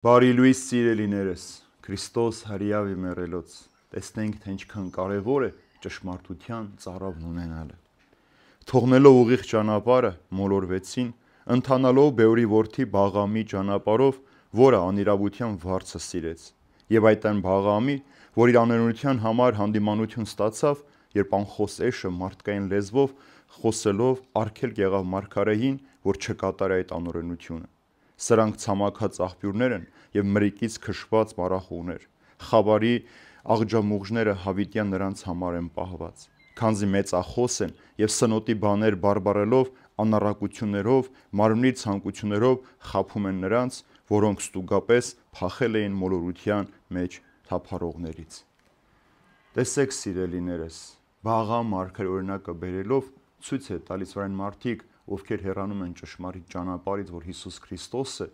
Բարի լույս սիրելիներս, Քրիստոս հրյավի մեռելոց, տեսնենք, թե ինչքան կարևոր է ճշմարտության ծառավն ունենալը։ Թողնելով ուղիղ ճանապարհը մոլորվեցին, ընթանալով Բեորի որդի Բաղամի ճանապարհով, որը անիրավության վարձը սիրեց։ Եվ այդ այն Բաղամի, որ իր անօրենության համար հանդիմանություն ստացավ, երբ անխոս էշը մարդկային լեզվով խոսելով արգելք եղավ մարգարեին, որ չկատարի այդ անօրենությունը։ Սրանք ցամաքած աղբյուրներ են և մրրիկից քշված մառախուղներ։ Խավարի աղջամուղջները հավիտյան նրանց համար են պահված, քանզի մեծախոս են և սնոտի բաներ բարբառելով, անառակություններով, մարմնի ցանկություններով խաբում են նրանց, որոնք ստուգապես փախել էին մոլորության մեջ թափառողներից։ Տեսեք սիրելիներս, Բաղամ մարգարեի օրինակը բերելով ցույց է տալիս, որ այն մարդիկ, ովքեր հեռանում են ճշմարիտ ճանապարհից, որ Հիսուս Քրիստոսը,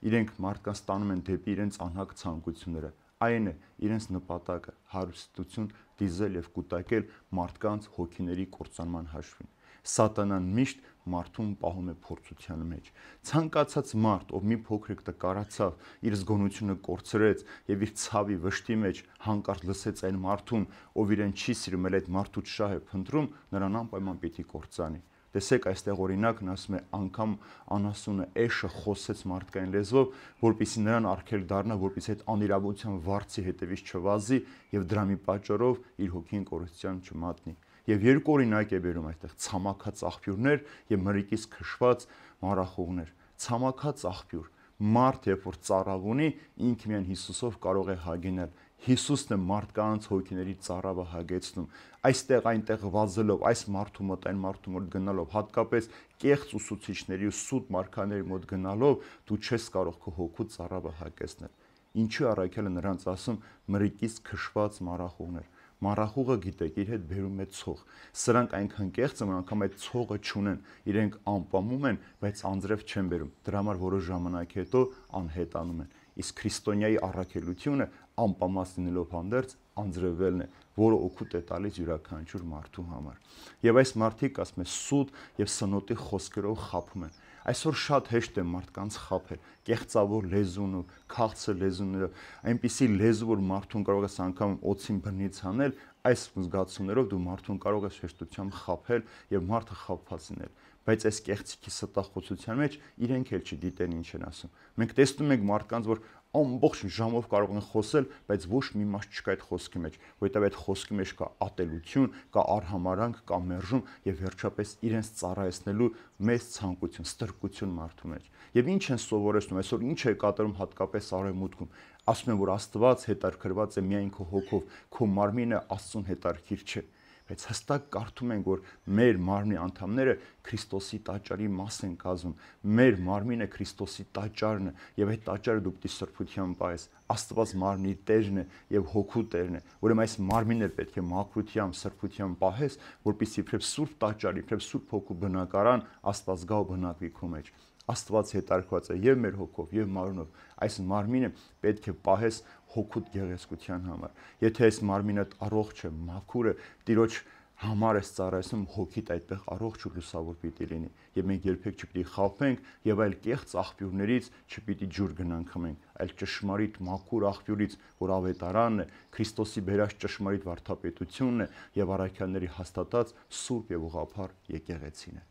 իրենք մարդկանց տանում են դեպի իրենց անհակ ցանկությունները, այն է իրենց նպատակը հարստություն դիզել և կուտակել մարդկանց հոգիների կործանման հաշվին։ Սատանան միշտ մարդուն պահում է փորձության մեջ։ Ցանկացած մարդ, ով մի փոքրիկ տկարացավ, իր զգոնությունը կորցրեց և իր ցավի վշտի մեջ հանկարծ լսեց այն մարդուն, ով իրեն չի սիրում, այլ այդ մարդուց շահ է փնտրում, նրան անպայման պիտի կործանի։ Տեսեք, այստեղ օրինակն ասում է, անգամ անասունը էշը խոսեց մարդկային լեզվով, որպեսզի նրան արգելք դառնա, որպեսզի այդ անիրավության վարձի հետևից չվազի և դրա մի պատճառով իր հոգին կորստության չմատնի։ Եվ երկու օրինակ է բերում այստեղ՝ ցամաքած աղբյուրներ և մրրիկից քշված մառախուղներ։ Ցամաքած աղբյուր, մարդ, երբ որ ծառավ ունի, ինքը միայն Հիսուսով կարող է հագինել։ Հիսուսն է մարդկանց հոգիների ծառավը հագեցնում։ Այստեղ այնտեղ վազելով, այս մարդու մոտ այն մարդու մոտ գնալով, հատկապես կեղծ ուսուցիչների ու սուտ մարգարեների մոտ գնալով, դու չես կարող քո հոգու ծառավը հագեցնել։ Ինչու առաքյալը նրանց ասում մրրիկից քշված մառախուղներ։ Մառախուղը, գիտեք, իր հետ բերում է ցող։ Սրանք այնքան կեղծ են, որ անգամ այդ ցողը չունեն, իրենք անպամում են, բայց անձրև չեն բերում։ Դրա համար որոշ ժամանակ հետո անհետանում են։ Իսկ քրիստոնյայի առաքելությունը անպամած լինելով հանդերձ անձրևելն է, որը օգուտ է տալիս յուրաքանչյուր մարդու համար։ Եվ այս մարդիկ, ասում է, սուտ եւ սնոտի խոսքերով խաբում են։ Այսօր շատ հեշտ է մարդկանց խաբել կեղծավոր լեզուն ու քաղցր լեզուներով, այնպիսի լեզու, որ մարդուն կարող ես անգամ օձին բնից հանել, այս զգացումներով դու մարդուն կարող ես հեշտությամբ խաբել եւ մարդը խաբված լինել։ Բայց այս կեղծիքի ստախոսության մեջ իրենք էլ չգիտեն ինչ են ասում։ Մենք տեսնում ենք մարդկանց, որ ամբողջ ժամով կարող են խոսել, բայց ոչ մի մաս չկա այդ խոսքի մեջ, որովհետև այդ խոսքի մեջ կա ատելություն, կա արհամարհանք, կա մերժում եւ վերջապես իրենց ծառայեցնելու մեծ ցանկություն, ստրկություն մարդու մեջ։ Եվ ինչ են սովորեցնում այսօր, ինչ է կատարում հատկապես արևմուտքում։ Ասում են, որ Աստված հետարքրված է միայն քո հոգով, քո մարմինը Աստծուն հետարքիր չէ։ Բայց հստակ կարդում ենք, որ մեր մարմնի անդամները Քրիստոսի տաճարի մաս են կազմում։ Մեր մարմինը Քրիստոսի տաճարն է, եւ այդ տաճարը դու պիտի սրբության պահես։ Աստված մարմնի Տերն է եւ հոգու Տերն է։ Ուրեմն այս մարմինը պետք է մաքրությամբ, սրբությամբ պահես, որպեսզի իբրև սուրբ տաճար, իբրև սուրբ հոգու բնակարան Աստված գա ու բնակվի քո մեջ։ Աստված հետարկված է եւ մեր հոգով եւ մարմնով։ Այս մարմինը պետք է պահես հոգուտ գեղեցկության համար։ Եթե այս մարմինդ առողջ է, մաքուր է, Տիրոջ համար ես ծառայեցնում, հոգիդ այդտեղ առողջ ու լուսավոր պիտի լինի։ Եվ մենք երբեք չպիտի խաբվենք եւ այլ կեղծ աղբյուրներից չպիտի ջուր գնանք խմենք, այլ ճշմարիտ մաքուր աղբյուրից, որ ավետարանն է, Քրիստոսի բերած ճշմարիտ վարդապետությունն է եւ առաքյալների հաստատած սուրբ եւ ուղղափառ եկեղեցին է։